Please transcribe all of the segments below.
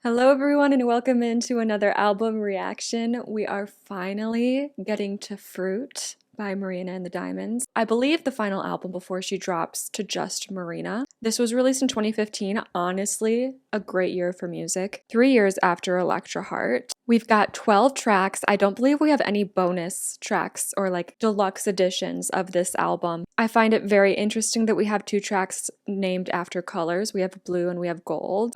Hello everyone and welcome into another album reaction. We are finally getting to Froot by Marina and the Diamonds. I believe the final album before she drops to just Marina. This was released in 2015. Honestly, a great year for music. 3 years after Electra Heart. We've got 12 tracks. I don't believe we have any bonus tracks or like deluxe editions of this album. I find it very interesting that we have 2 tracks named after colors. We have blue and we have gold.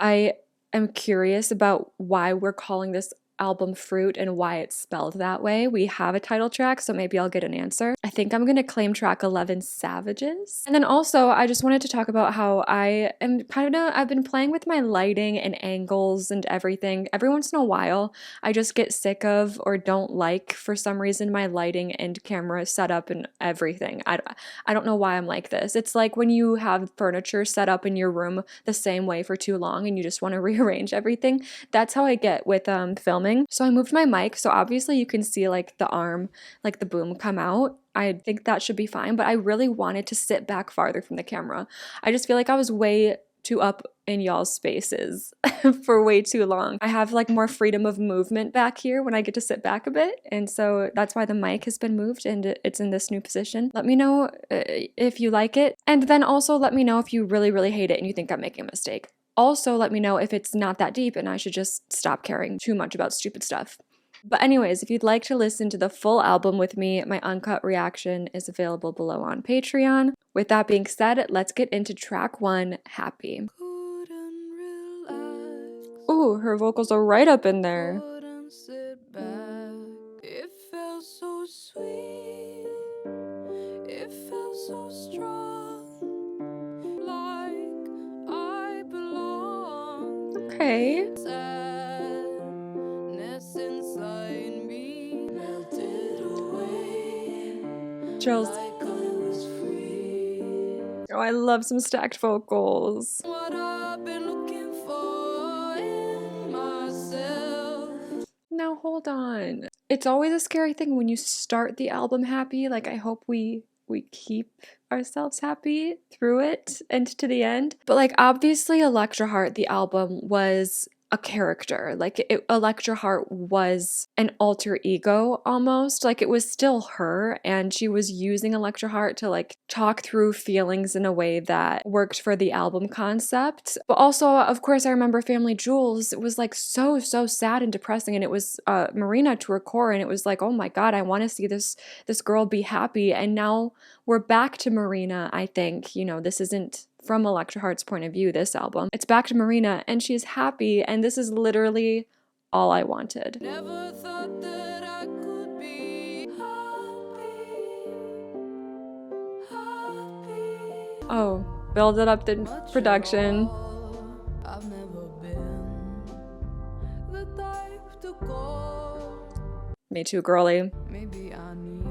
I'm curious about why we're calling this album Froot and why it's spelled that way. We have a title track, so maybe I'll get an answer. I think I'm gonna claim track 11 Savages. And then also, I just wanted to talk about how I've been playing with my lighting and angles and everything. Every once in a while, I just get sick of or don't like, for some reason, my lighting and camera setup and everything. I don't know why I'm like this. It's like when you have furniture set up in your room the same way for too long and you just want to rearrange everything. That's how I get with filming. So I moved my mic, so obviously you can see like the arm, like the boom come out. I think that should be fine, but I really wanted to sit back farther from the camera. I just feel like I was way too up in y'all's spaces for way too long. I have like more freedom of movement back here when I get to sit back a bit, and so that's why the mic has been moved and it's in this new position. Let me know if you like it, and then also let me know if you really hate it and you think I'm making a mistake. Also, let me know if it's not that deep and I should just stop caring too much about stupid stuff. But anyways, if you'd like to listen to the full album with me, my uncut reaction is available below on Patreon. With that being said, let's get into track 1, Happy. Ooh, her vocals are right up in there. It felt so sweet. It felt so strong. Like I belong. Okay. Sadness inside me melted away. Chills. Like I was free. Oh, I love some stacked vocals. What I've been looking for in myself. Now hold on. It's always a scary thing when you start the album happy. Like, I hope we keep ourselves happy through it and to the end. But like, obviously Electra Heart, the album, was a character. Like, Electra Heart was an alter ego almost. Like, it was still her, and she was using Electra Heart to like talk through feelings in a way that worked for the album concept. But also, of course, I remember Family Jewels. It was like so sad and depressing, and it was Marina to her core, and it was like, oh my god, I want to see this girl be happy. And now we're back to Marina. I think, you know, this isn't from Electra Heart's point of view, this album. It's back to Marina, and she's happy, and this is literally all I wanted. Never thought that I could be happy. Oh, build it up the production. I've never been the type to go. Me too, girly. Maybe I need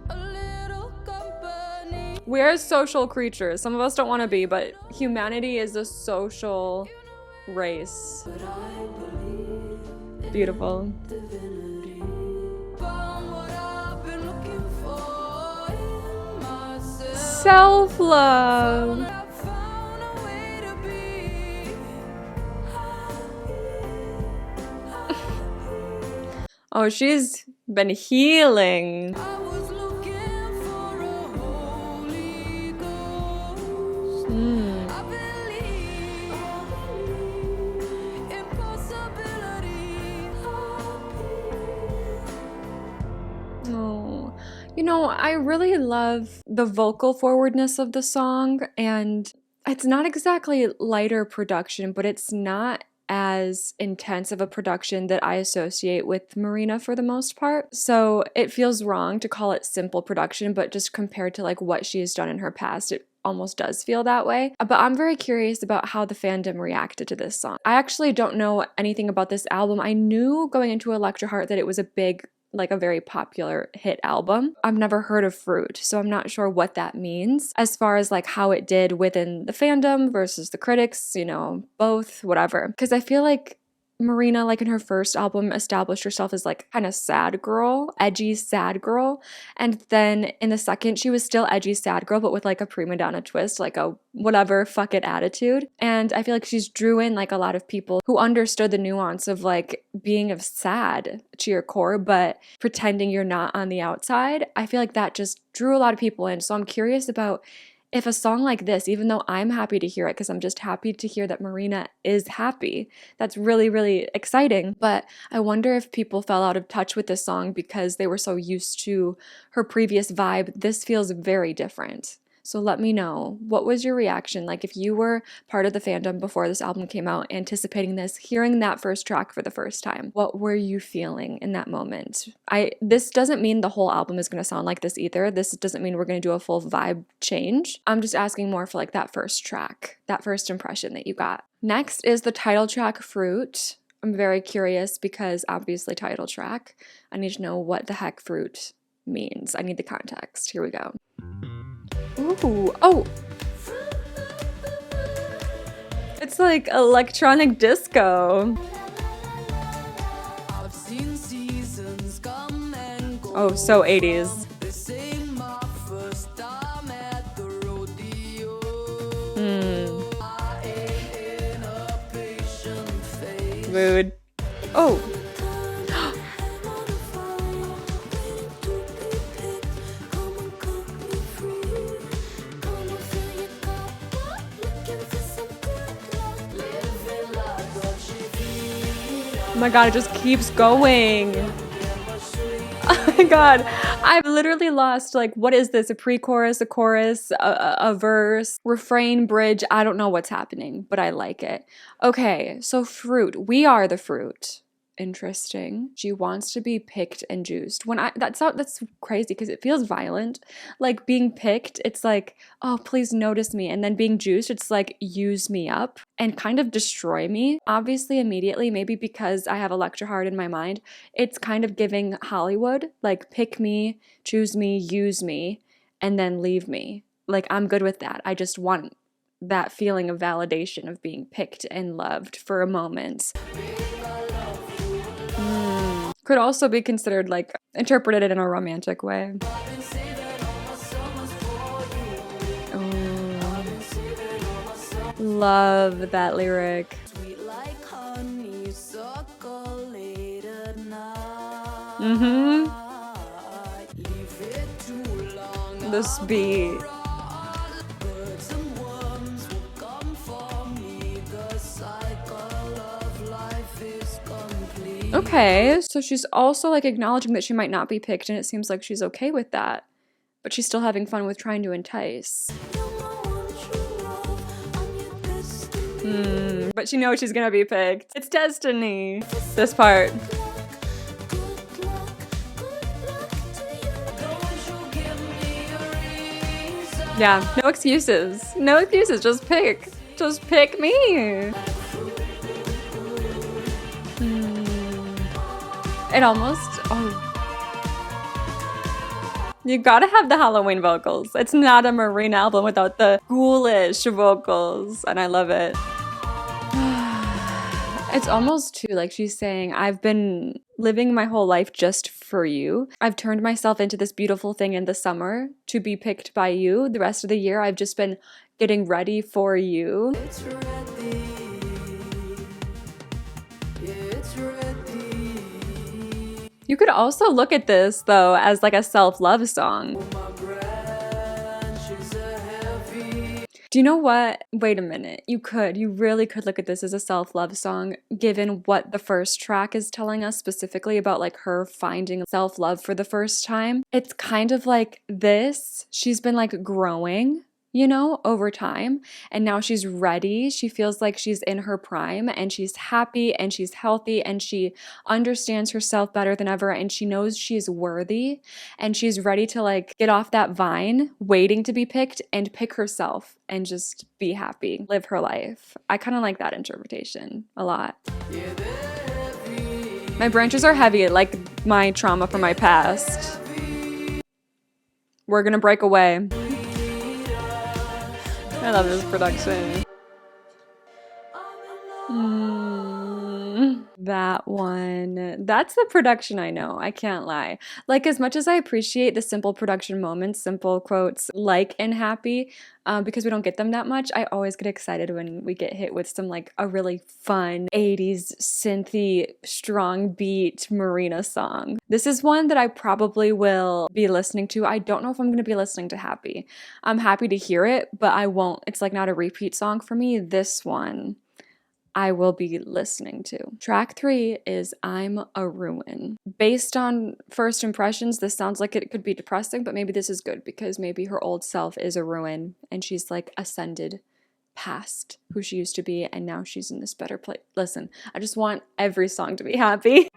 a little company. We're social creatures. Some of us don't want to be, but humanity is a social race. But I believe Beautiful. divinity. Found what I've been looking for in myself. Self-love. I found a way to be happy. Oh, she's been healing. I was looking for a Holy Ghost. I believe in possibility. Oh, you know, I really love the vocal forwardness of the song, and it's not exactly lighter production, but it's not as intense of a production that I associate with Marina for the most part. So it feels wrong to call it simple production, but just compared to like what she has done in her past, it almost does feel that way. But I'm very curious about how the fandom reacted to this song. I actually don't know anything about this album. I knew going into Electra Heart that it was a very popular hit album. I've never heard of Froot, so I'm not sure what that means as far as like how it did within the fandom versus the critics, you know, both, whatever. Because I feel like Marina, like in her first album, established herself as like kind of sad girl, edgy sad girl. And then in the second, she was still edgy sad girl, but with like a prima donna twist, like a whatever, fuck it attitude. And I feel like she's drew in like a lot of people who understood the nuance of like being of sad to your core, but pretending you're not on the outside. I feel like that just drew a lot of people in. So I'm curious about if a song like this, even though I'm happy to hear it because I'm just happy to hear that Marina is happy, that's really, really exciting. But I wonder if people fell out of touch with this song because they were so used to her previous vibe. This feels very different. So let me know, what was your reaction? Like if you were part of the fandom before this album came out, anticipating this, hearing that first track for the first time, what were you feeling in that moment? This doesn't mean the whole album is going to sound like this either. This doesn't mean we're going to do a full vibe change. I'm just asking more for like that first track, that first impression that you got. Next is the title track, Froot. I'm very curious because obviously title track. I need to know what the heck Froot means. I need the context. Here we go. Ooh, oh! It's like electronic disco. I've seen seasons come and go. Oh, so 80s. This ain't my first time at the rodeo. I ain't in a patient phase. Mood. Oh! Oh my god, it just keeps going. Oh my god, I've literally lost, like, what is this? A pre-chorus, a chorus, a verse, refrain, bridge. I don't know what's happening, but I like it. Okay, so Froot. We are the fruit. Interesting. She wants to be picked and juiced. That's crazy because it feels violent. Like being picked, it's like, oh, please notice me. And then being juiced, it's like, use me up and kind of destroy me. Obviously, immediately, maybe because I have Electra Heart in my mind, it's kind of giving Hollywood, like pick me, choose me, use me, and then leave me. Like I'm good with that. I just want that feeling of validation of being picked and loved for a moment. Could also be considered like interpreted in a romantic way. Oh, love that lyric. This beat. Okay, so she's also like acknowledging that she might not be picked, and it seems like she's okay with that. But she's still having fun with trying to entice. But she knows she's gonna be picked. It's destiny. This part. Yeah, no excuses. No excuses, just pick. Just pick me. It almost, you gotta have the Halloween vocals. It's not a Marina album without the ghoulish vocals, and I love it. It's almost too like she's saying, I've been living my whole life just for you. I've turned myself into this beautiful thing in the summer to be picked by you. The rest of the year, I've just been getting ready for you. It's ready. Yeah, it's ready. You could also look at this, though, as like a self-love song. Do you know what? Wait a minute. You really could look at this as a self-love song, given what the first track is telling us specifically about like her finding self-love for the first time. It's kind of like this. She's been like growing, you know, over time. And now she's ready. She feels like she's in her prime and she's happy and she's healthy and she understands herself better than ever and she knows she's worthy and she's ready to like get off that vine, waiting to be picked and pick herself and just be happy, live her life. I kind of like that interpretation a lot. My branches are heavy, like my trauma from my past. We're gonna break away. I love this production. That one. That's the production I know. I can't lie. Like, as much as I appreciate the simple production moments, simple quotes like and happy, because we don't get them that much, I always get excited when we get hit with some like a really fun 80s synthy, strong beat Marina song. This is one that I probably will be listening to. I don't know if I'm going to be listening to Happy. I'm happy to hear it, but I won't. It's like not a repeat song for me. This one I will be listening to. Track 3 is I'm a Ruin. Based on first impressions, this sounds like it could be depressing, but maybe this is good because maybe her old self is a ruin and she's like ascended past who she used to be and now she's in this better place. Listen, I just want every song to be happy.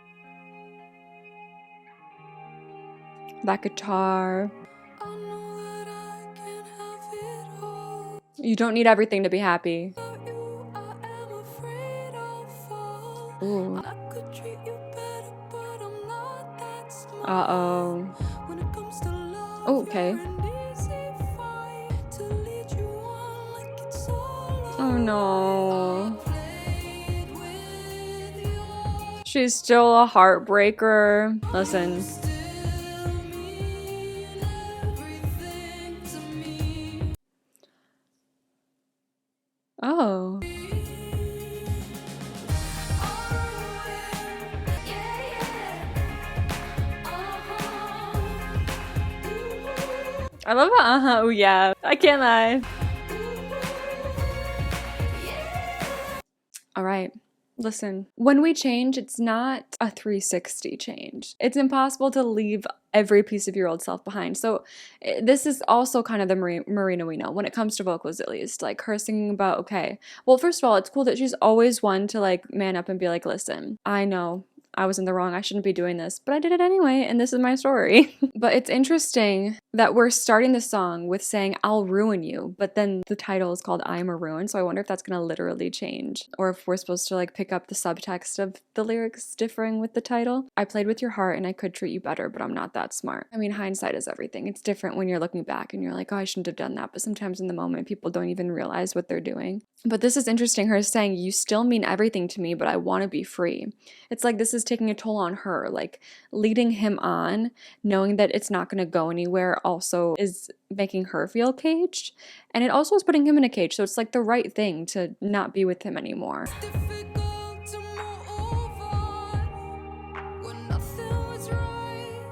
That guitar. I know that I can have it all. You don't need everything to be happy. Without you, I am afraid I'll fall. Ooh. And I could treat you better, but I'm not that smart. Uh-oh. When it comes to love, Oh, okay. you're an easy fight to lead you on like it's all Oh no. played with your She's still a heartbreaker. Listen. still mean everything to me. Oh. I love it. Oh yeah. I can't lie. All right. Listen, when we change, it's not a 360 change. It's impossible to leave every piece of your old self behind. So this is also kind of the Marina we know when it comes to vocals, at least. Like her singing about, okay, well, first of all, it's cool that she's always one to like man up and be like, listen, I know I was in the wrong. I shouldn't be doing this, but I did it anyway, and this is my story. But it's interesting that we're starting the song with saying, I'll ruin you, but then the title is called I'm a Ruin, so I wonder if that's going to literally change, or if we're supposed to like pick up the subtext of the lyrics differing with the title. I played with your heart and I could treat you better, but I'm not that smart. I mean, hindsight is everything. It's different when you're looking back and you're like, oh, I shouldn't have done that, but sometimes in the moment, people don't even realize what they're doing. But this is interesting, her saying, you still mean everything to me, but I want to be free. It's like this is taking a toll on her, like leading him on, knowing that it's not going to go anywhere also is making her feel caged. And it also is putting him in a cage. So it's like the right thing to not be with him anymore. Difficult to move on when nothing was right,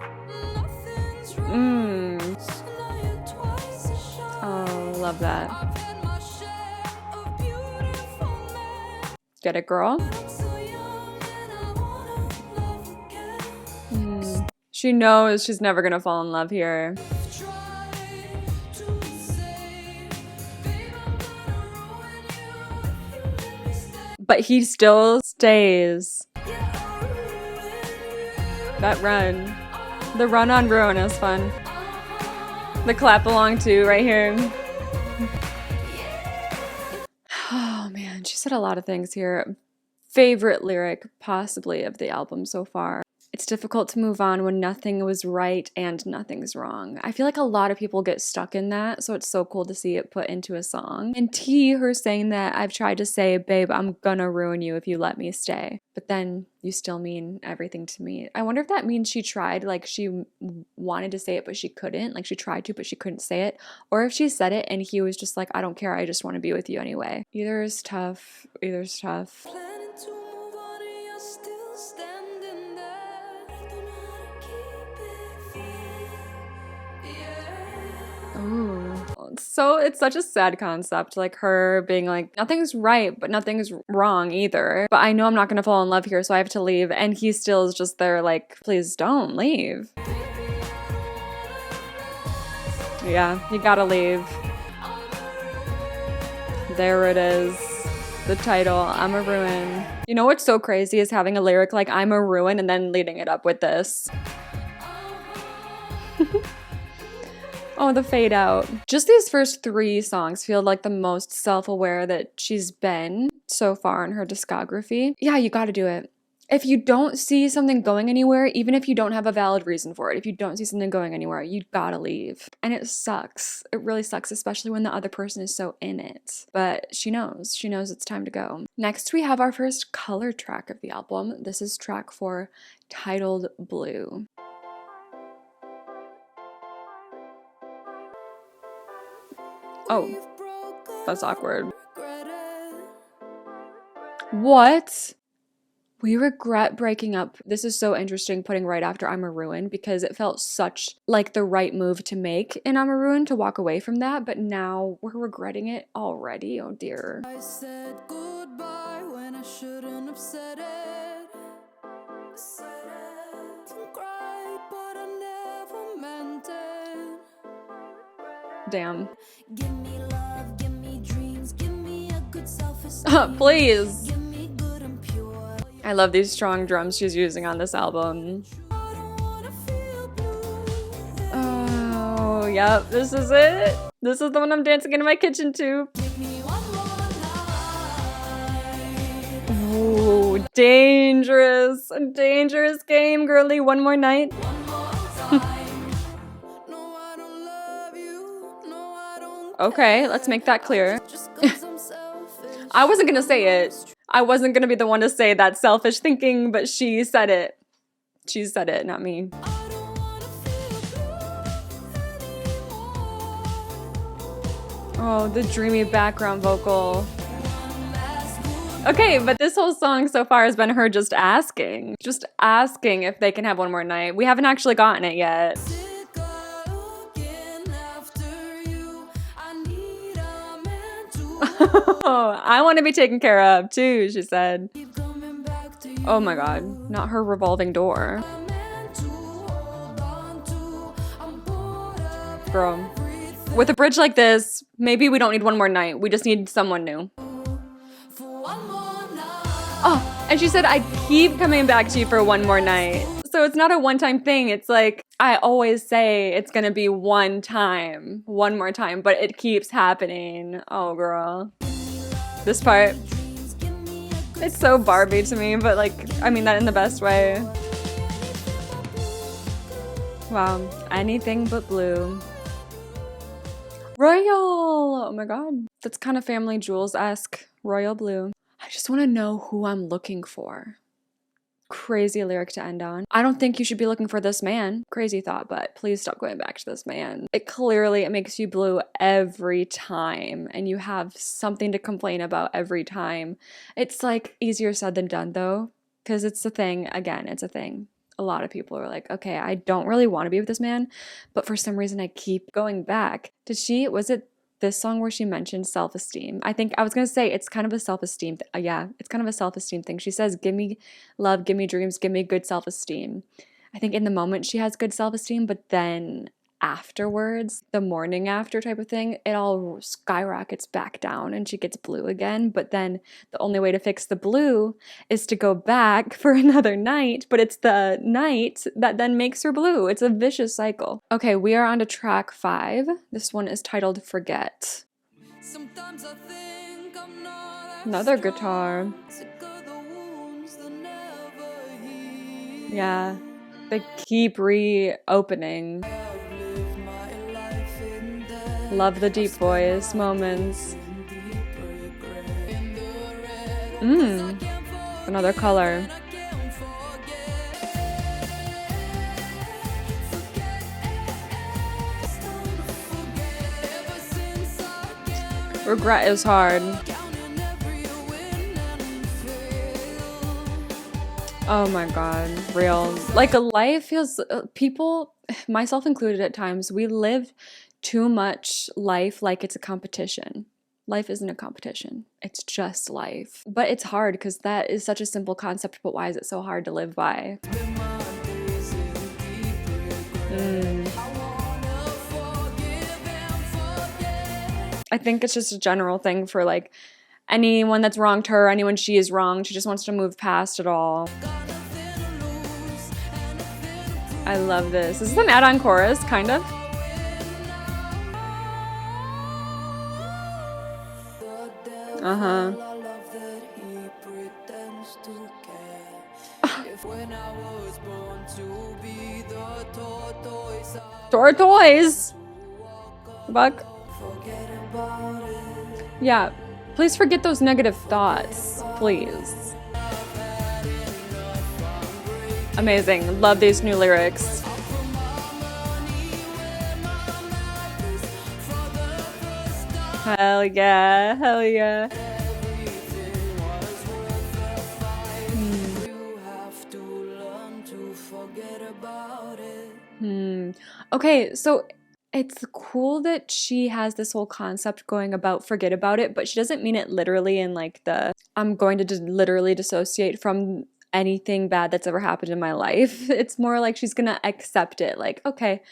nothing's right. So now you're twice as shy. Oh, love that. I've had my share of beautiful men. Get it, girl? I'm so young and I wanna love again. She knows she's never going to fall in love here. Try to say, babe, I'm gonna ruin you if you let me stay. But he still stays. Yeah, I'll ruin you. That run. The run on Ruin is fun. The clap along too, right here. Oh man, she said a lot of things here. Favorite lyric, possibly, of the album so far. It's difficult to move on when nothing was right and nothing's wrong. I feel like a lot of people get stuck in that, so it's so cool to see it put into a song. And T, her saying that I've tried to say, babe, I'm gonna ruin you if you let me stay. But then you still mean everything to me. I wonder if that means she tried, like she wanted to say it, but she couldn't. Like she tried to, but she couldn't say it. Or if she said it and he was just like, I don't care, I just want to be with you anyway. Either is tough. Either's tough. Planning to move on and you're still standing there. I don't know how to keep it fair. Yeah. Ooh. So it's such a sad concept, like her being like, nothing's right, but nothing's wrong either. But I know I'm not gonna fall in love here, so I have to leave. And he still is just there like, please don't leave. Yeah, you gotta leave. There it is. The title, I'm a Ruin. You know what's so crazy is having a lyric like I'm a ruin and then leading it up with this. Oh, the fade out. Just these first 3 songs feel like the most self-aware that she's been so far in her discography. Yeah, you gotta do it. if you don't see something going anywhere, even if you don't have a valid reason for it, if you don't see something going anywhere, you gotta leave. And it sucks. It really sucks, especially when the other person is so in it. But she knows. She knows it's time to go. Next, we have our first color track of the album. This is track 4, titled Blue. Oh, that's awkward. What? We regret breaking up. This is so interesting, putting right after I'm a Ruin, because it felt such like the right move to make in I'm a Ruin to walk away from that, but now we're regretting it already. Oh dear. I said goodbye when I shouldn't have said it. Don't cry, but I never meant it. Damn. Give me love, give me dreams, give me a good self-esteem. Please. Give me good and pure. I love these strong drums she's using on this album. I don't wanna feel blue. Oh, yep, this is it. This is the one I'm dancing in my kitchen to. Give me one more night. Ooh, dangerous. A dangerous game, girly. One more night. One more time. No, I don't love you. No, I don't Okay, let's make that clear. just 'cause I'm selfish. I wasn't gonna say it. I wasn't gonna be the one to say that selfish thinking, but she said it. She said it, not me. I don't wanna feel blue anymore. Oh, the dreamy background vocal. One last good Okay, but this whole song so far has been her just asking if they can have one more night. We haven't actually gotten it yet. sick of looking after you. I need a man to I want to be taken care of too, she said. keep coming back to you. Oh my god, not her revolving door. A man to hold on to. I'm bored of Girl, everything. with a bridge like this, maybe we don't need one more night. We just need someone new. For one more night. Oh, and she said, I keep coming back to you for one more night. So it's not a one-time thing. It's like, I always say it's gonna be one more time, but it keeps happening. Oh, girl. This part, Dreams, give me a good it's so Barbie to me, but like, I mean that in the best way. Wow, anything but blue. Royal! Oh my god. That's kind of Family Jewels-esque. Royal blue. I just want to know who I'm looking for. Crazy lyric to end on. I don't think you should be looking for this man. Crazy thought, but please stop going back to this man. It makes you blue every time, and you have something to complain about every time. It's like easier said than done though, because it's a thing. Again, it's a thing. A lot of people are like, okay, I don't really want to be with this man, but for some reason I keep going back. Was it this song where she mentioned self-esteem? I think I was going to say it's kind of a self-esteem. Yeah, it's kind of a self-esteem thing. She says, give me love, give me dreams, give me good self-esteem. I think in the moment she has good self-esteem, but then afterwards, the morning after type of thing, it all skyrockets back down and she gets blue again. But then the only way to fix the blue is to go back for another night, but it's the night that then makes her blue. It's a vicious cycle. Okay, we are on to track 5. This one is titled Forget. Sometimes I think I'm not Another guitar. sick of the wounds that never heal. Yeah, they keep reopening. I've lived my life in death. Love the deep voice moments. In deep regret. In the red. Mmm, Can't forget, another color. I can't forget. Ever since I can't Regret is hard. counting every win and fail. Oh my god, real. Like a life feels, people, myself included at times, we live too much life like it's a competition. Life isn't a competition. It's just life. But it's hard because that is such a simple concept, but why is it so hard to live by? Spend my days in deep regret. Mm. I wanna forgive and forget. I think it's just a general thing for like anyone that's wronged her, anyone she is wronged. She just wants to move past it all. Got nothing to lose and nothing to prove. I love this. This is an add-on chorus, kind of. The devil, Uh-huh. I love that he pretends to care. When I was born to be the tortoise, Tortoise. Buck. forget about it. Yeah. Please forget those negative thoughts. Please. Amazing. Love these new lyrics. Hell yeah. Hell yeah. You have to learn to forget about it. Okay, so it's cool that she has this whole concept going about forget about it, but she doesn't mean it literally in like the I'm going to just literally dissociate from anything bad that's ever happened in my life. It's more like she's gonna accept it. Like, okay,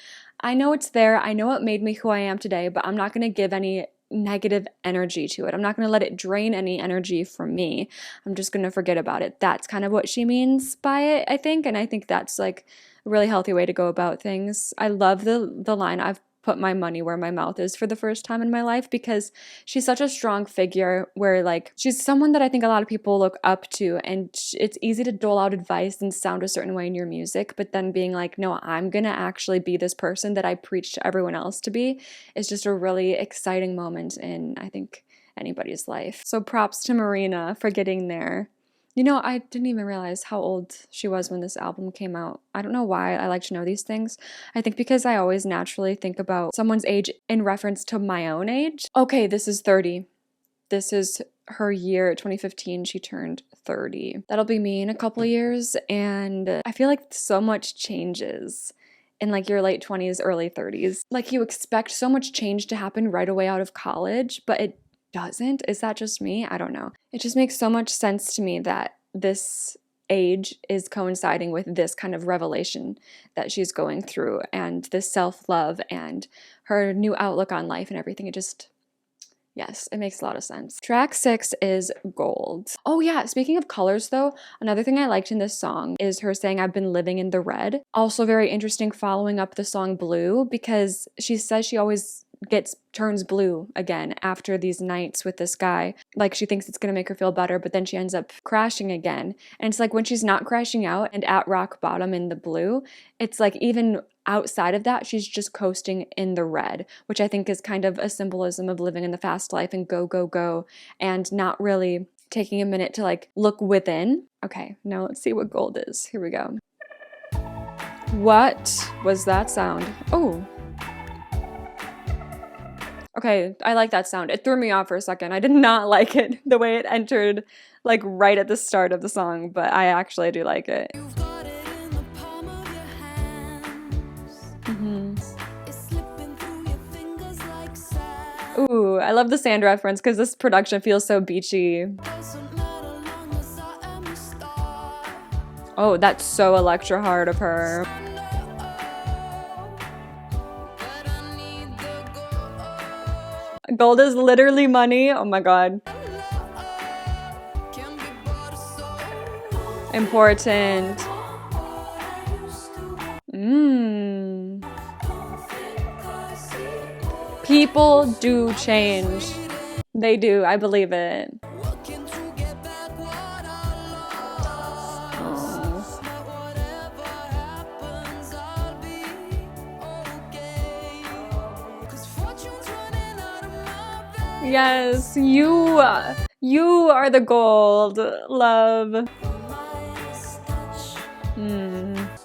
I know it's there. I know it made me who I am today, but I'm not gonna give any negative energy to it. I'm not gonna let it drain any energy from me. I'm just gonna forget about it. That's kind of what she means by it, I think. And I think that's like a really healthy way to go about things. I love the line I've put my money where my mouth is for the first time in my life because she's such a strong figure where like she's someone that I think a lot of people look up to, and it's easy to dole out advice and sound a certain way in your music, but then being like, no, I'm gonna actually be this person that I preach to everyone else to be is just a really exciting moment in, I think, anybody's life. So props to Marina for getting there. You know, I didn't even realize how old she was when this album came out. I don't know why I like to know these things. I think because I always naturally think about someone's age in reference to my own age. Okay, this is 30. This is her year, 2015, she turned 30. That'll be me in a couple of years, and I feel like so much changes in like your late 20s, early 30s. Like you expect so much change to happen right away out of college, but it doesn't. Is that just me? I don't know. It just makes so much sense to me that this age is coinciding with this kind of revelation that she's going through and this self-love and her new outlook on life and everything. It just, yes, it makes a lot of sense. Track 6 is Gold. Oh yeah, speaking of colors though, another thing I liked in this song is her saying I've been living in the red. Also very interesting following up the song Blue because she says she always turns blue again after these nights with this guy. Like she thinks it's gonna make her feel better, but then she ends up crashing again. And it's like when she's not crashing out and at rock bottom in the blue, it's like even outside of that, she's just coasting in the red, which I think is kind of a symbolism of living in the fast life and go, go, go, and not really taking a minute to like look within. Okay, now let's see what Gold is. Here we go. What was that sound? Oh. Okay, I like that sound. It threw me off for a second. I did not like it, the way it entered like right at the start of the song, but I actually do like it. You've got it in the palm of your hands. It's slipping through your fingers like sand. Ooh, I love the sand reference because this production feels so beachy. Doesn't matter long as I am your star. Oh, that's so electro hard of her. I know that I need the gold. Gold is literally money. Oh my god. Can be bought so Important. People do change. They do. I believe it. working to get back what I lost. But whatever happens, I'll be okay. 'Cause fortune's running out of my veins. Yes, you are the gold, love.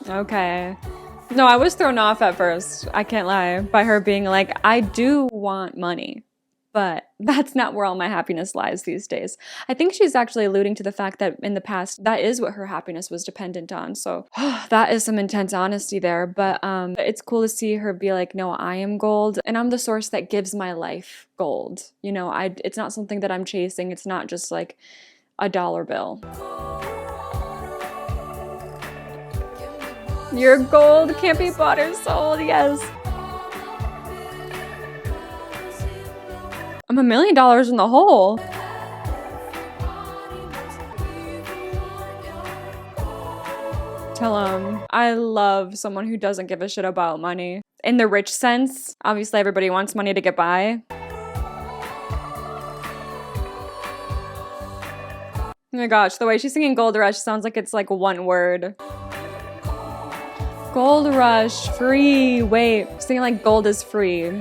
Okay. No, I was thrown off at first, I can't lie, by her being like, I do want money, but that's not where all my happiness lies these days. I think she's actually alluding to the fact that in the past, that is what her happiness was dependent on. So that is some intense honesty there, but it's cool to see her be like, no, I am gold, and I'm the source that gives my life gold. You know, it's not something that I'm chasing. It's not just like a dollar bill. Your gold can't be bought or sold, yes. I'm $1 million in the hole. Tell him. I love someone who doesn't give a shit about money. In the rich sense, obviously everybody wants money to get by. Oh my gosh, the way she's singing Gold Rush sounds like it's like one word. Gold Rush, free. Wait, singing like gold is free.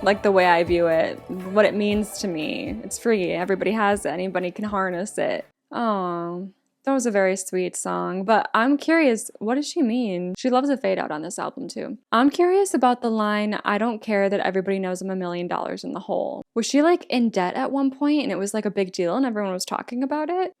Like the way I view it, what it means to me. It's free. Everybody has it. Anybody can harness it. Oh, that was a very sweet song. But I'm curious, what does she mean? She loves a fade out on this album too. I'm curious about the line, I don't care that everybody knows I'm $1 million in the hole. Was she like in debt at one point and it was like a big deal and everyone was talking about it?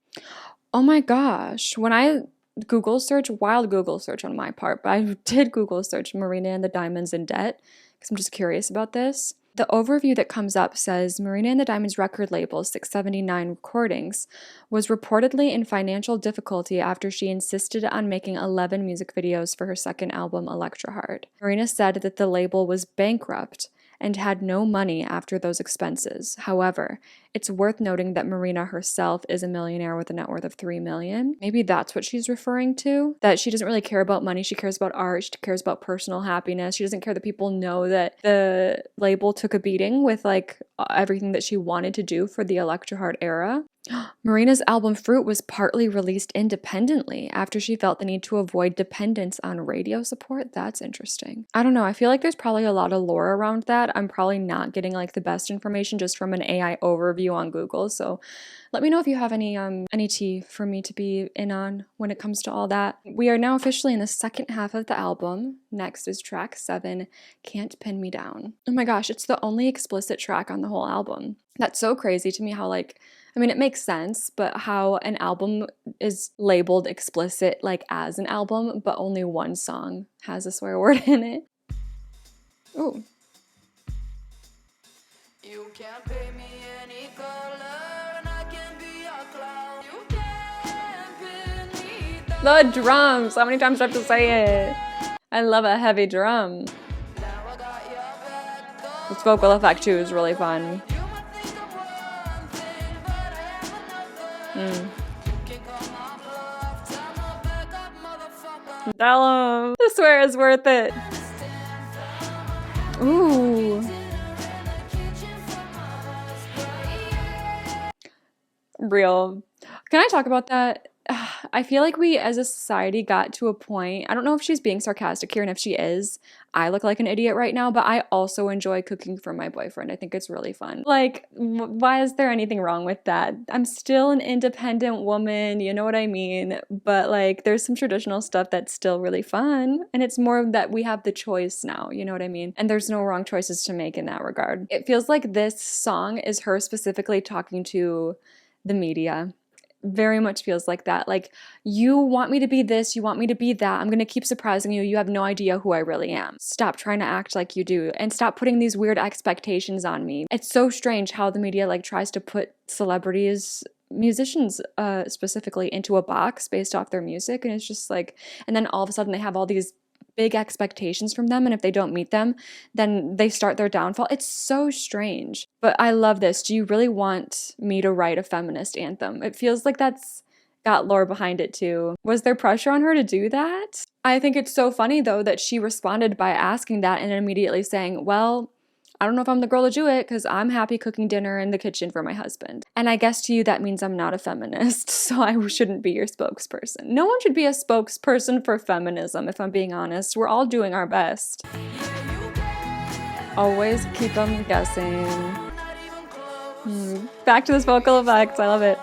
Oh my gosh. When I Google search, wild Google search on my part, but I did Google search Marina and the Diamonds in debt because I'm just curious about this. The overview that comes up says Marina and the Diamonds record label, 679 Recordings, was reportedly in financial difficulty after she insisted on making 11 music videos for her second album, Electra Heart. Marina said that the label was bankrupt and had no money after those expenses. However, it's worth noting that Marina herself is a millionaire with a net worth of $3 million. Maybe that's what she's referring to, that she doesn't really care about money. She cares about art. She cares about personal happiness. She doesn't care that people know that the label took a beating with like everything that she wanted to do for the Electra Heart era. Marina's album Froot was partly released independently after she felt the need to avoid dependence on radio support. That's interesting. I don't know. I feel like there's probably a lot of lore around that. I'm probably not getting like the best information just from an AI overview on Google. So let me know if you have any tea for me to be in on when it comes to all that. We are now officially in the second half of the album. Next is track 7, Can't Pin Me Down. Oh my gosh, it's the only explicit track on the whole album. That's so crazy to me how like, I mean, it makes sense, but how an album is labeled explicit like as an album, but only one song has a swear word in it. Ooh. You can't pay me any color, and I can be a clown. You can't pin me down. The drums! How many times do I have to say it? I love a heavy drum. Now I got your back. This vocal effect too is really fun. You might think I'm one thing, but I am another. You can call my bluff. Time to back up, motherfucker. Tell him. I swear is worth it. Ooh. Real. Can I talk about that? I feel like we as a society got to a point, I don't know if she's being sarcastic here, and if she is, I look like an idiot right now, but I also enjoy cooking for my boyfriend. I think it's really fun. Like, why is there anything wrong with that? I'm still an independent woman, you know what I mean? But like, there's some traditional stuff that's still really fun, and it's more that we have the choice now, you know what I mean? And there's no wrong choices to make in that regard. It feels like this song is her specifically talking to the media. Very much feels like that. Like, you want me to be this, you want me to be that. I'm gonna keep surprising you. You have no idea who I really am. Stop trying to act like you do, and stop putting these weird expectations on me. It's so strange how the media like tries to put celebrities, musicians specifically, into a box based off their music, and it's just like, and then all of a sudden they have all these big expectations from them, and if they don't meet them, then they start their downfall. It's so strange. But I love this. Do you really want me to write a feminist anthem? It feels like that's got lore behind it too. Was there pressure on her to do that? I think it's so funny though that she responded by asking that and immediately saying, well, I don't know if I'm the girl to do it because I'm happy cooking dinner in the kitchen for my husband. And I guess to you that means I'm not a feminist, so I shouldn't be your spokesperson. No one should be a spokesperson for feminism, if I'm being honest. We're all doing our best. Always keep them guessing. Back to this vocal effects. I love it.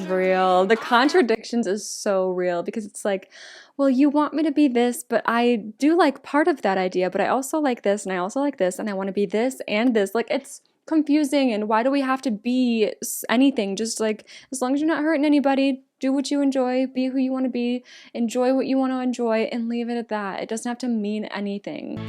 Real. The contradictions is so real because it's like, well, you want me to be this, but I do like part of that idea, but I also like this and I also like this and I want to be this and this. Like, it's confusing, and why do we have to be anything? Just like, as long as you're not hurting anybody, do what you enjoy, be who you want to be, enjoy what you want to enjoy, and leave it at that. It doesn't have to mean anything.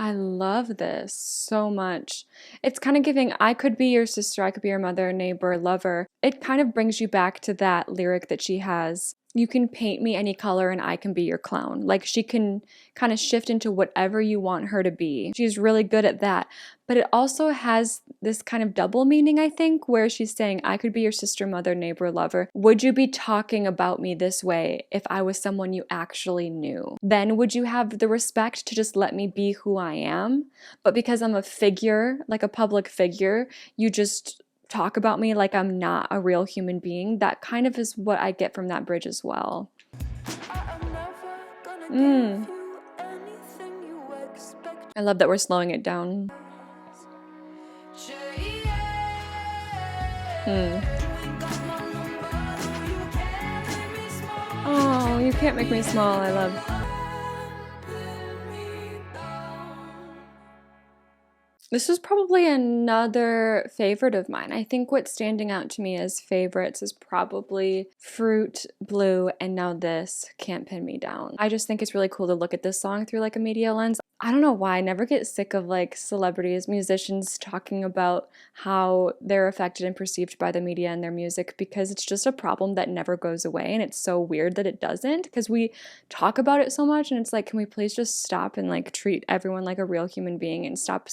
I love this so much. It's kind of giving, I could be your sister, I could be your mother, neighbor, lover. It kind of brings you back to that lyric that she has You can paint me any color and I can be your clown. Like she can kind of shift into whatever you want her to be. She's really good at that. But it also has this kind of double meaning, I think, where she's saying, I could be your sister, mother, neighbor, lover. Would you be talking about me this way if I was someone you actually knew? Then would you have the respect to just let me be who I am? But because I'm a figure, like a public figure, you just talk about me like I'm not a real human being. That kind of is what I get from that bridge as well. I love that we're slowing it down. Oh, you can't make me small. I love. This was probably another favorite of mine. I think what's standing out to me as favorites is probably Froot, Blue, and now this, Can't Pin Me Down. I just think it's really cool to look at this song through like a media lens. I don't know why, I never get sick of like celebrities, musicians talking about how they're affected and perceived by the media and their music, because it's just a problem that never goes away, and it's so weird that it doesn't, because we talk about it so much, and it's like, can we please just stop and like treat everyone like a real human being and stop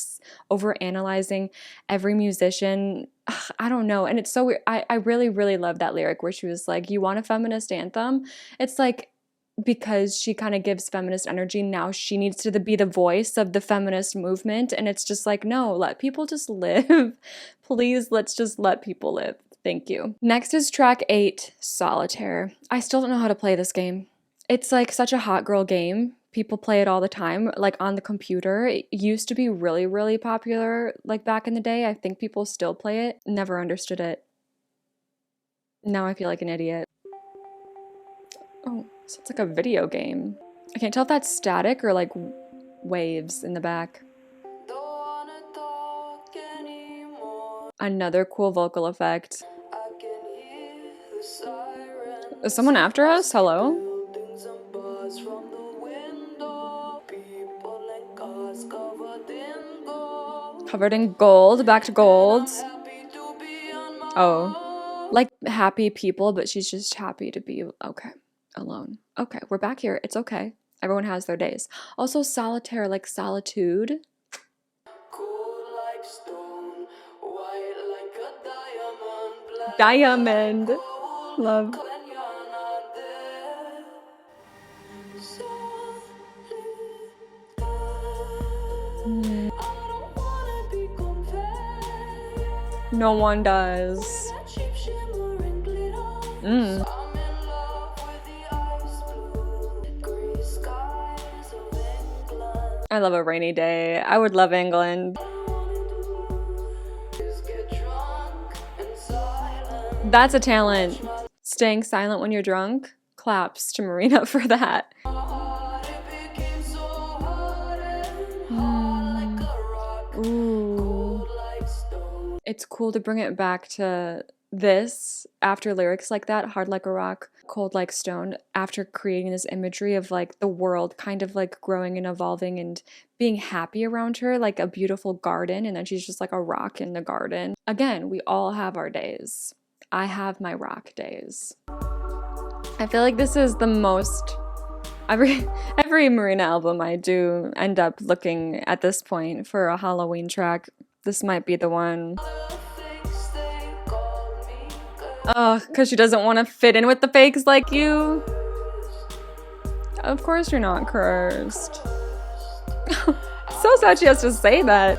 over analyzing every musician? Ugh, I don't know. And it's so weird. I really, really love that lyric where she was like, you want a feminist anthem? It's like, because she kind of gives feminist energy, now she needs to be the voice of the feminist movement. And it's just like, no, let people just live. Please, let's just let people live. Thank you. Next is track 8, Solitaire. I still don't know how to play this game. It's like such a hot girl game. People play it all the time, like on the computer. It used to be really, really popular, like back in the day. I think people still play it. Never understood it. Now I feel like an idiot. Oh, so it's like a video game. I can't tell if that's static or like waves in the back. Another cool vocal effect. Is someone after us? Hello? Covered in gold. Back to gold. Oh. Like happy people, but she's just happy to be okay. Alone. Okay, we're back here. It's okay. Everyone has their days. Also, solitaire, like solitude. Diamond. Love. No one does. I love a rainy day. I would love England. That's a talent. Staying silent when you're drunk. Claps to Marina for that. Ooh. It's cool to bring it back to this after lyrics like that, hard like a rock, cold like stone, after creating this imagery of like the world kind of like growing and evolving and being happy around her, like a beautiful garden, and then she's just like a rock in the garden. Again, we all have our days. I have my rock days. I feel like this is the most every Marina album I do end up looking at this point for a Halloween track. This might be the one. Oh, because she doesn't want to fit in with the fakes like you. Of course you're not cursed. So sad she has to say that.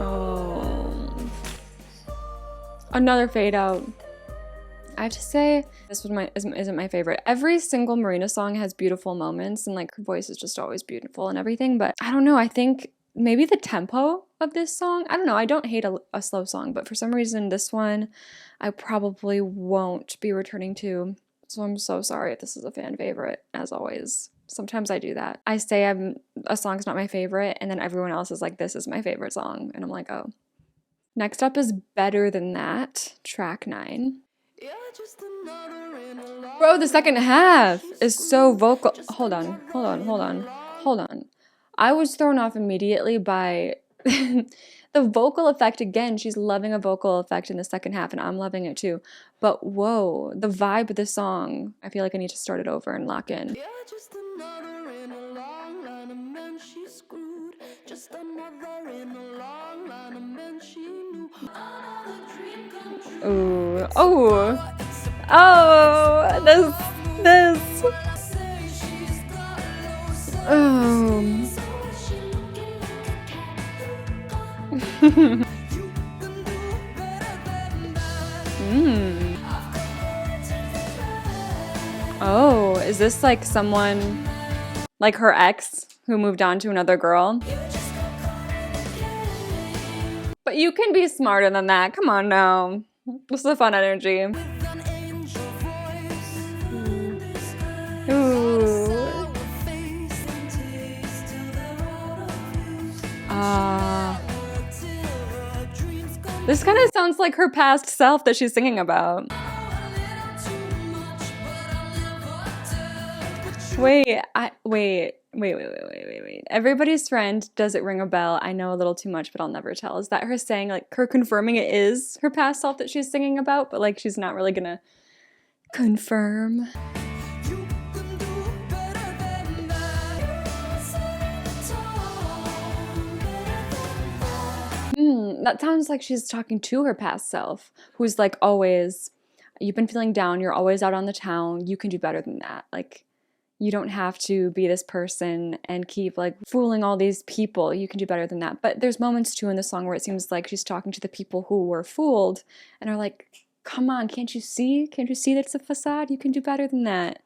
Oh. Another fade out. I have to say, this was isn't my favorite. Every single Marina song has beautiful moments, and like her voice is just always beautiful and everything, but I don't know, I think maybe the tempo of this song, I don't know, I don't hate a slow song, but for some reason this one I probably won't be returning to, so I'm so sorry if this is a fan favorite, as always. Sometimes I do that. I say a song's not my favorite, and then everyone else is like, this is my favorite song, and I'm like, oh. Next up is Better Than That, track 9. Bro, the second half is so vocal. Hold on. I was thrown off immediately by The vocal effect, again, she's loving a vocal effect in the second half, and I'm loving it too. But whoa, the vibe of the song, I feel like I need to start it over and lock in. Yeah, just another in a long line of men she screwed. Just another in a long line of men she knew. Another dream come true. Ooh, oh, oh, this. Oh. Oh, is this like someone, like her ex who moved on to another girl? But you can be smarter than that. Come on now. This is a fun energy. Ooh. This kind of sounds like her past self that she's singing about. Wait. Everybody's Friend, does it ring a bell? I know a little too much, but I'll never tell. Is that her saying, like, her confirming it is her past self that she's singing about, but like she's not really gonna confirm? That sounds like she's talking to her past self, who's like always, you've been feeling down, you're always out on the town, you can do better than that. Like, you don't have to be this person and keep like fooling all these people. You can do better than that. But there's moments too in the song where it seems like she's talking to the people who were fooled and are like, come on, can't you see? Can't you see that it's a facade? You can do better than that.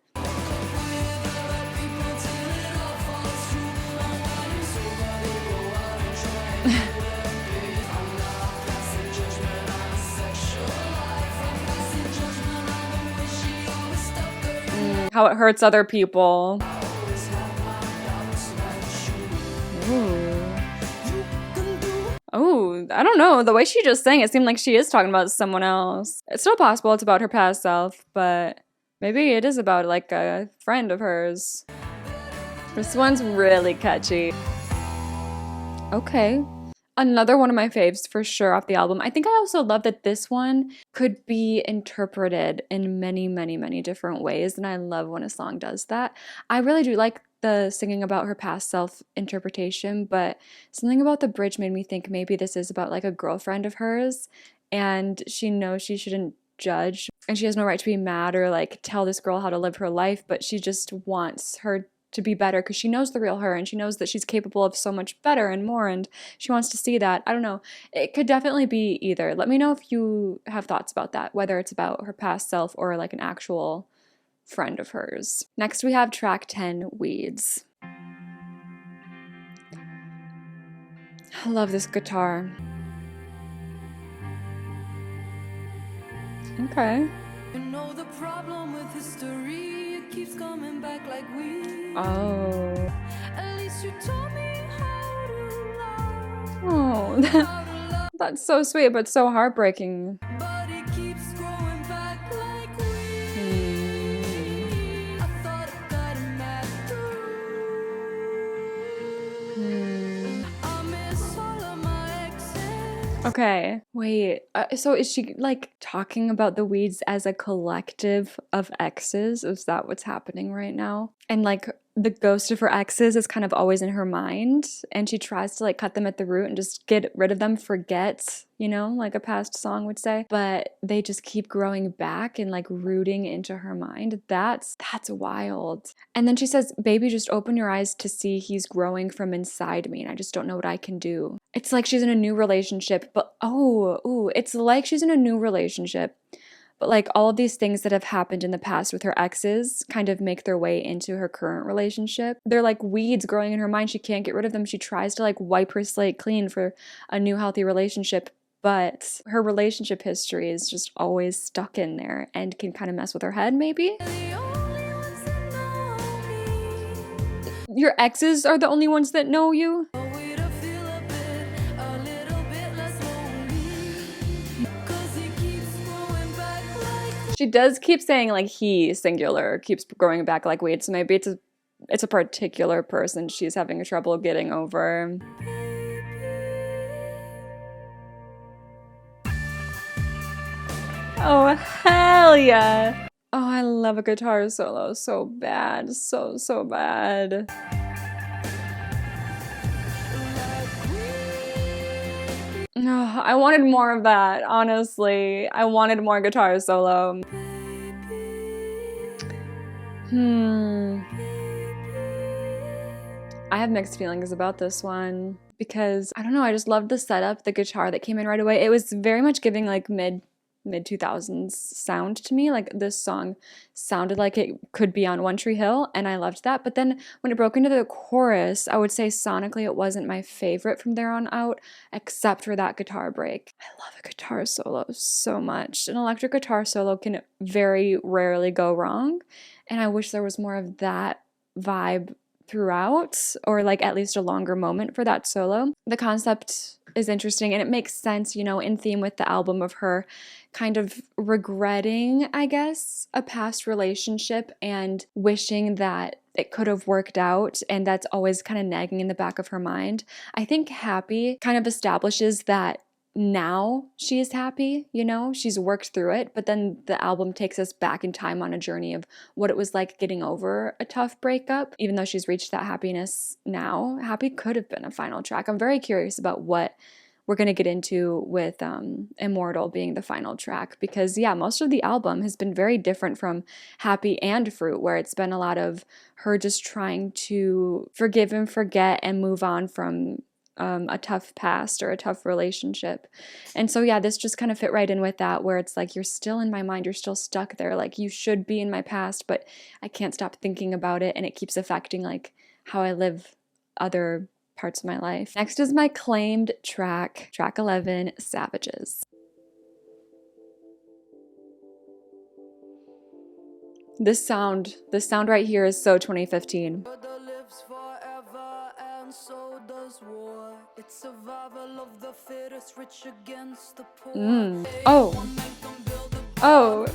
How it hurts other people. Oh, I don't know. The way she just sang, it seemed like she is talking about someone else. It's still possible it's about her past self, but maybe it is about like a friend of hers. This one's really catchy. Okay. Another one of my faves for sure off the album. I think I also love that this one could be interpreted in many, many, many different ways, and I love when a song does that. I really do like the singing about her past self interpretation, but something about the bridge made me think maybe this is about like a girlfriend of hers, and she knows she shouldn't judge, and she has no right to be mad or like tell this girl how to live her life, but she just wants her to be better because she knows the real her and she knows that she's capable of so much better and more, and she wants to see that. I don't know. It could definitely be either. Let me know if you have thoughts about that, whether it's about her past self or like an actual friend of hers. Next we have track 10, Weeds. I love this guitar. Okay. You know the problem with history, it keeps coming back like we. Oh. At least you told me how to love. Oh, that's so sweet, but so heartbreaking. But it keeps growing back like we. I thought I got it mapped through. I miss all of my exes. Okay, wait. So is she like talking about the Weeds as a collective of exes? Is that what's happening right now? And like the ghost of her exes is kind of always in her mind, and she tries to like cut them at the root and just get rid of them, forget, you know, like a past song would say. But they just keep growing back and like rooting into her mind. That's wild. And then she says, "Baby, just open your eyes to see he's growing from inside me, and I just don't know what I can do." It's like she's in a new relationship, but it's like she's in a new relationship. But like all of these things that have happened in the past with her exes kind of make their way into her current relationship. They're like weeds growing in her mind. She can't get rid of them. She tries to like wipe her slate clean for a new healthy relationship, but her relationship history is just always stuck in there and can kind of mess with her head maybe. The only ones that know me. Your exes are the only ones that know you? A way to feel a little bit less lonely. 'Cause it keeps growing back like. She does keep saying like he, singular, keeps growing back like weeds, so maybe it's a particular person she's having trouble getting over. Oh, hell yeah. Oh, I love a guitar solo so bad. So, so bad. Oh, I wanted more of that, honestly. I wanted more guitar solo. I have mixed feelings about this one because I don't know, I just loved the setup, the guitar that came in right away. It was very much giving like mid 2000s sound to me. Like this song sounded like it could be on One Tree Hill, and I loved that. But then when it broke into the chorus, I would say sonically it wasn't my favorite from there on out, except for that guitar break. I love a guitar solo so much. An electric guitar solo can very rarely go wrong, and I wish there was more of that vibe throughout, or like at least a longer moment for that solo. The concept is interesting and it makes sense, you know, in theme with the album of her kind of regretting, I guess, a past relationship and wishing that it could have worked out, and that's always kind of nagging in the back of her mind. I think Happy kind of establishes that now she is happy, you know, she's worked through it, but then the album takes us back in time on a journey of what it was like getting over a tough breakup. Even though she's reached that happiness now, Happy could have been a final track. I'm very curious about what we're going to get into with Immortal being the final track, because yeah, most of the album has been very different from Happy and Froot, where it's been a lot of her just trying to forgive and forget and move on from a tough past or a tough relationship. And so yeah, this just kind of fit right in with that, where it's like, you're still in my mind, you're still stuck there, like you should be in my past, but I can't stop thinking about it, and it keeps affecting like how I live other parts of my life. Next is my claimed track, track 11, Savages. This sound right here is so 2015. So does war. It's survival of the fittest, rich against the poor. Oh. Oh.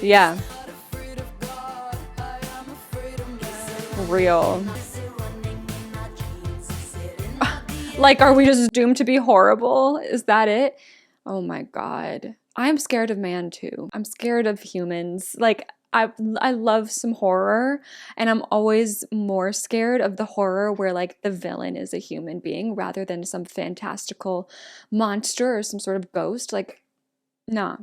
Yeah. Real. Like, are we just doomed to be horrible? Is that it? Oh my God. I'm scared of man too. I'm scared of humans. Like, I love some horror, and I'm always more scared of the horror where like the villain is a human being rather than some fantastical monster or some sort of ghost. Like, nah.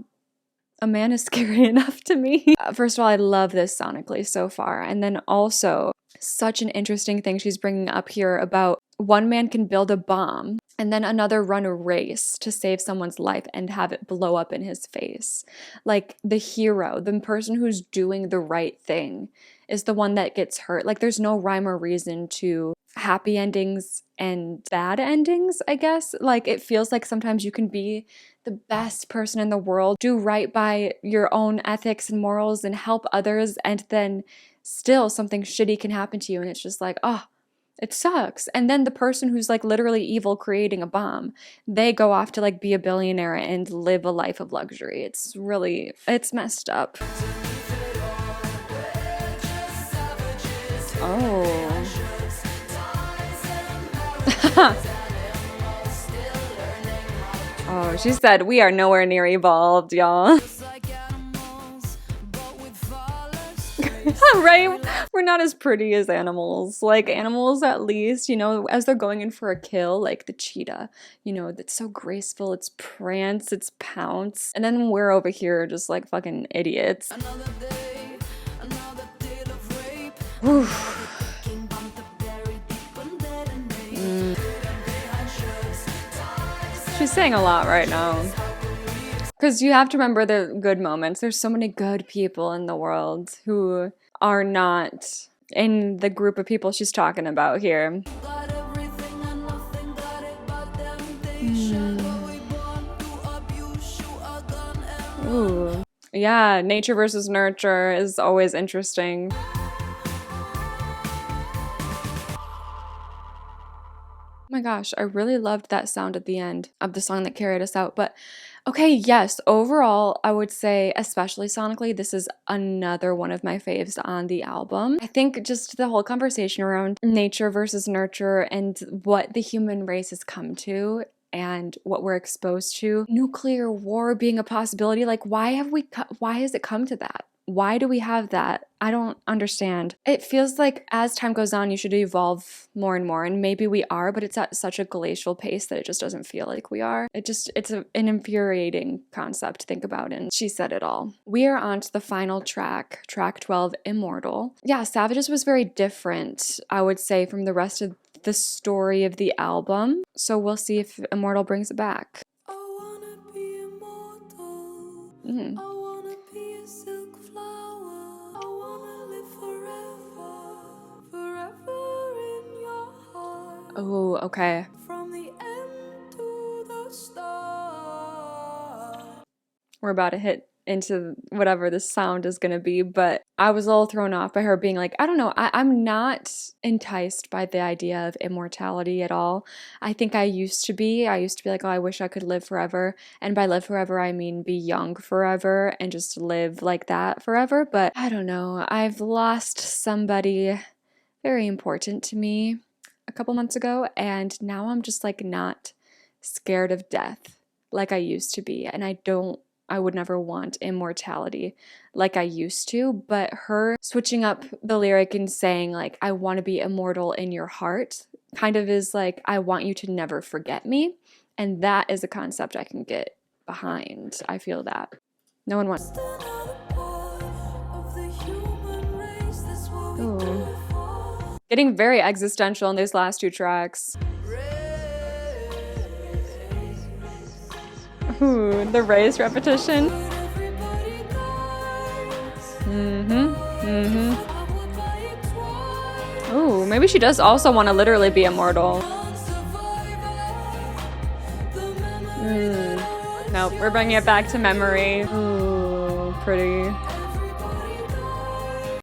A man is scary enough to me. First of all, I love this sonically so far. And then also, such an interesting thing she's bringing up here about one man can build a bomb and then another run a race to save someone's life and have it blow up in his face. Like the hero, the person who's doing the right thing is the one that gets hurt. Like there's no rhyme or reason to happy endings and bad endings, I guess. Like it feels like sometimes you can be the best person in the world, do right by your own ethics and morals and help others, and then still something shitty can happen to you and it's just like, oh, it sucks. And then the person who's like literally evil creating a bomb, they go off to like be a billionaire and live a life of luxury. It's messed up. Oh. Oh, she said we are nowhere near evolved, y'all. Right? We're not as pretty as animals. Like animals, at least, you know, as they're going in for a kill, like the cheetah, you know, that's so graceful, it's prance, it's pounce. And then we're over here just like fucking idiots. She's saying a lot right now. Because you have to remember the good moments. There's so many good people in the world who are not in the group of people she's talking about here. Ooh. Yeah, nature versus nurture is always interesting. Oh my my gosh, I really loved that sound at the end of the song that carried us out. But okay, yes, overall, I would say, especially sonically, this is another one of my faves on the album. I think just the whole conversation around nature versus nurture and what the human race has come to and what we're exposed to, nuclear war being a possibility, like why has it come to that? Why do we have that? I don't understand. It feels like as time goes on, you should evolve more and more, and maybe we are, but it's at such a glacial pace that it just doesn't feel like we are. An infuriating concept to think about, and she said it all. We are on to the final track, track 12, Immortal. Yeah, Savages was very different, I would say, from the rest of the story of the album, so we'll see if Immortal brings it back. I wanna be immortal. Mm. I wanna be a silk flower. I wanna live forever, forever in your heart. Oh, okay. From the end to the start. We're about to hit into whatever the sound is going to be, but I was a little thrown off by her being like, I don't know, I'm not enticed by the idea of immortality at all. I think I used to be like, oh, I wish I could live forever, and by live forever I mean be young forever and just live like that forever. But I don't know, I've lost somebody very important to me a couple months ago, and now I'm just like not scared of death like I used to be, and I would never want immortality like I used to. But her switching up the lyric and saying like, I want to be immortal in your heart, kind of is like, I want you to never forget me. And that is a concept I can get behind. I feel that. No one wants. Ooh. Getting very existential in these last two tracks. Ooh, the raised repetition. Ooh, maybe she does also want to literally be immortal. Nope, we're bringing it back to memory. Ooh, pretty.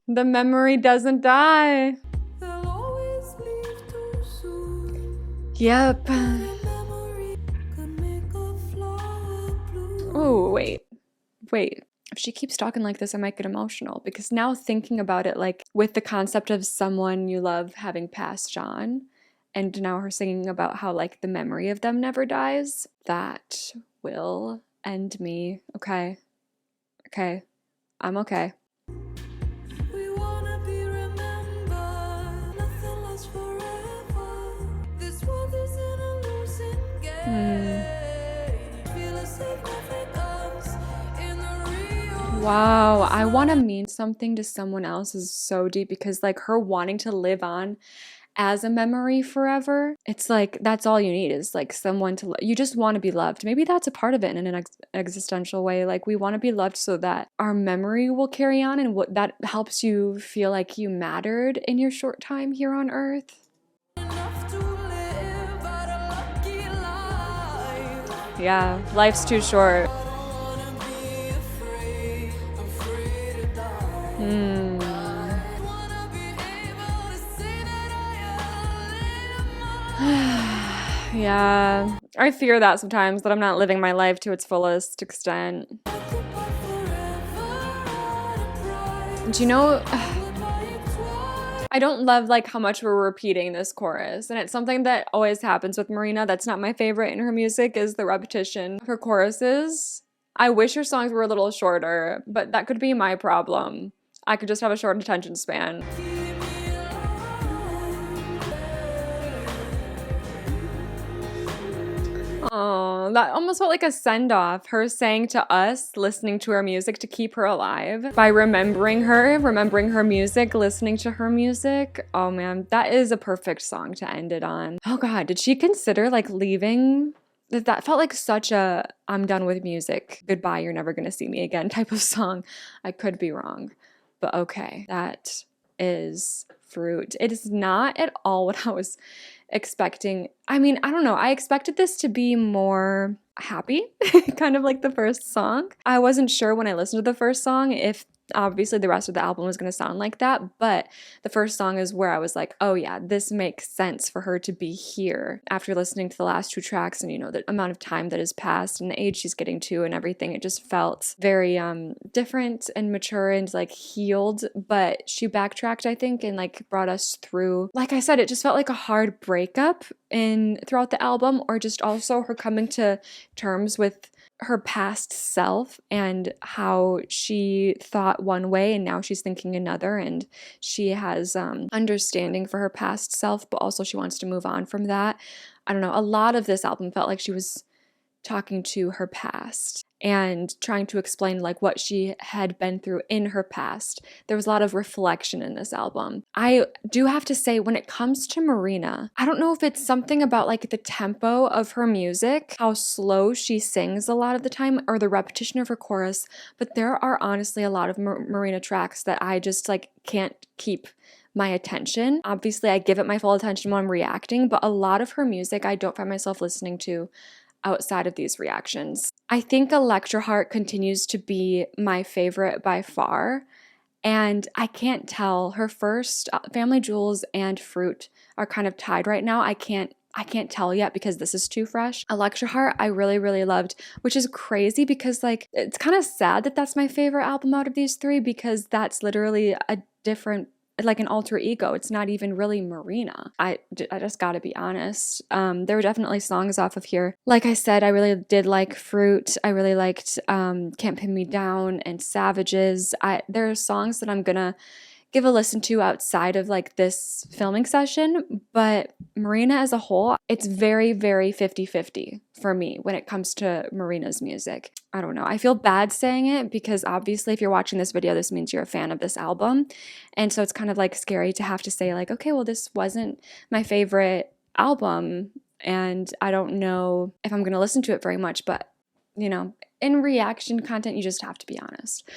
The memory doesn't die. Yep. Oh, wait. If she keeps talking like this, I might get emotional, because now thinking about it, like with the concept of someone you love having passed on, and now her singing about how like the memory of them never dies, that will end me. Okay. I'm okay. We wanna be remembered. Nothing lasts forever. This world is an illusion game. Wow, I want to mean something to someone else is so deep, because like her wanting to live on as a memory forever, it's like that's all you need is like someone to you just want to be loved. Maybe that's a part of it in an existential way. Like we want to be loved so that our memory will carry on, and what that helps you feel like you mattered in your short time here on earth. Yeah, life's too short. Yeah, I fear that sometimes, that I'm not living my life to its fullest extent. Do you know, I don't love like how much we're repeating this chorus, and it's something that always happens with Marina. That's not my favorite in her music, is the repetition of her choruses. I wish her songs were a little shorter, but that could be my problem. I could just have a short attention span. Oh, that almost felt like a send-off. Her saying to us, listening to her music to keep her alive. By remembering her music, listening to her music. Oh man, that is a perfect song to end it on. Oh god, did she consider like leaving? That felt like such a I'm done with music, goodbye, you're never gonna see me again type of song. I could be wrong, but okay. That is Froot. It is not at all what I was expecting. I mean, I don't know. I expected this to be more happy, kind of like the first song. I wasn't sure when I listened to the first song if Obviously, the rest of the album was going to sound like that, but the first song is where I was like, oh yeah, this makes sense for her to be here. After listening to the last 2 tracks and, you know, the amount of time that has passed and the age she's getting to and everything, it just felt very different and mature and like healed. But she backtracked, I think, and like brought us through. Like I said, it just felt like a hard breakup throughout the album, or just also her coming to terms with her past self and how she thought one way and now she's thinking another, and she has understanding for her past self, but also she wants to move on from that. I don't know, a lot of this album felt like she was talking to her past and trying to explain like what she had been through in her past. There was a lot of reflection in this album. I do have to say, when it comes to Marina, I don't know if it's something about like the tempo of her music, how slow she sings a lot of the time, or the repetition of her chorus, but there are honestly a lot of Marina tracks that I just like can't keep my attention. Obviously, I give it my full attention when I'm reacting, but a lot of her music I don't find myself listening to outside of these reactions. I think Electra Heart continues to be my favorite by far, and I can't tell. Her first, Family Jewels and Froot, are kind of tied right now. I can't tell yet because this is too fresh. Electra Heart I really, really loved, which is crazy because like it's kind of sad that that's my favorite album out of these 3, because that's literally a different, like an alter ego. It's not even really Marina. I just gotta be honest. There were definitely songs off of here. Like I said, I really did like Froot. I really liked Can't Pin Me Down and Savages. There are songs that I'm gonna give a listen to outside of like this filming session, but Marina as a whole, it's very, very 50-50 for me when it comes to Marina's music. I don't know. I feel bad saying it because obviously if you're watching this video, this means you're a fan of this album. And so it's kind of like scary to have to say like, okay, well, this wasn't my favorite album and I don't know if I'm going to listen to it very much, but you know, in reaction content, you just have to be honest.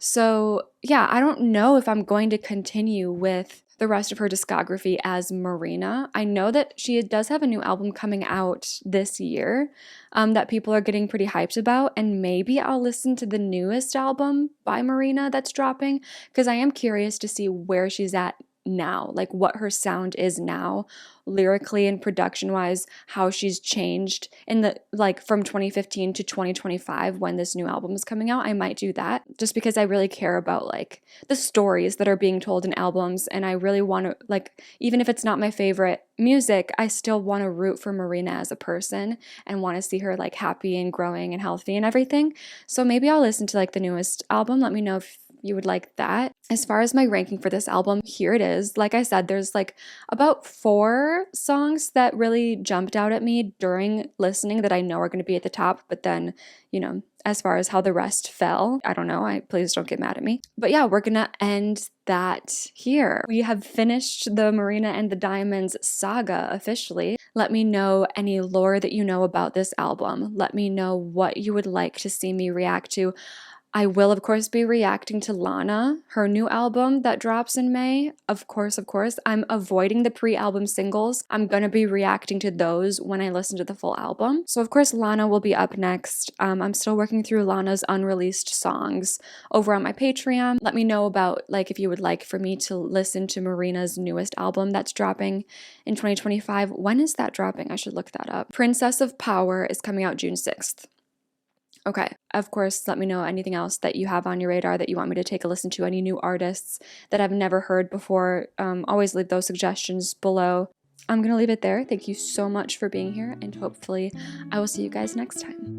So yeah, I don't know if I'm going to continue with the rest of her discography as Marina. I know that she does have a new album coming out this year that people are getting pretty hyped about, and maybe I'll listen to the newest album by Marina that's dropping, because I am curious to see where she's at now, like what her sound is now, lyrically and production wise, how she's changed in the like from 2015 to 2025 when this new album is coming out. I might do that just because I really care about like the stories that are being told in albums, and I really want to, like, even if it's not my favorite music, I still want to root for Marina as a person and want to see her like happy and growing and healthy and everything. So maybe I'll listen to like the newest album. Let me know if you would like that. As far as my ranking for this album, here it is. Like I said, there's like about 4 songs that really jumped out at me during listening that I know are going to be at the top, but then, you know, as far as how the rest fell, I don't know. Please don't get mad at me. But yeah, we're gonna end that here. We have finished the Marina and the Diamonds saga officially. Let me know any lore that you know about this album. Let me know what you would like to see me react to. I will, of course, be reacting to Lana, her new album that drops in May. Of course. I'm avoiding the pre-album singles. I'm going to be reacting to those when I listen to the full album. So, of course, Lana will be up next. I'm still working through Lana's unreleased songs over on my Patreon. Let me know about, like, if you would like for me to listen to Marina's newest album that's dropping in 2025. When is that dropping? I should look that up. Princess of Power is coming out June 6th. Okay, of course, let me know anything else that you have on your radar that you want me to take a listen to, any new artists that I've never heard before. Always leave those suggestions below. I'm going to leave it there. Thank you so much for being here, and hopefully I will see you guys next time.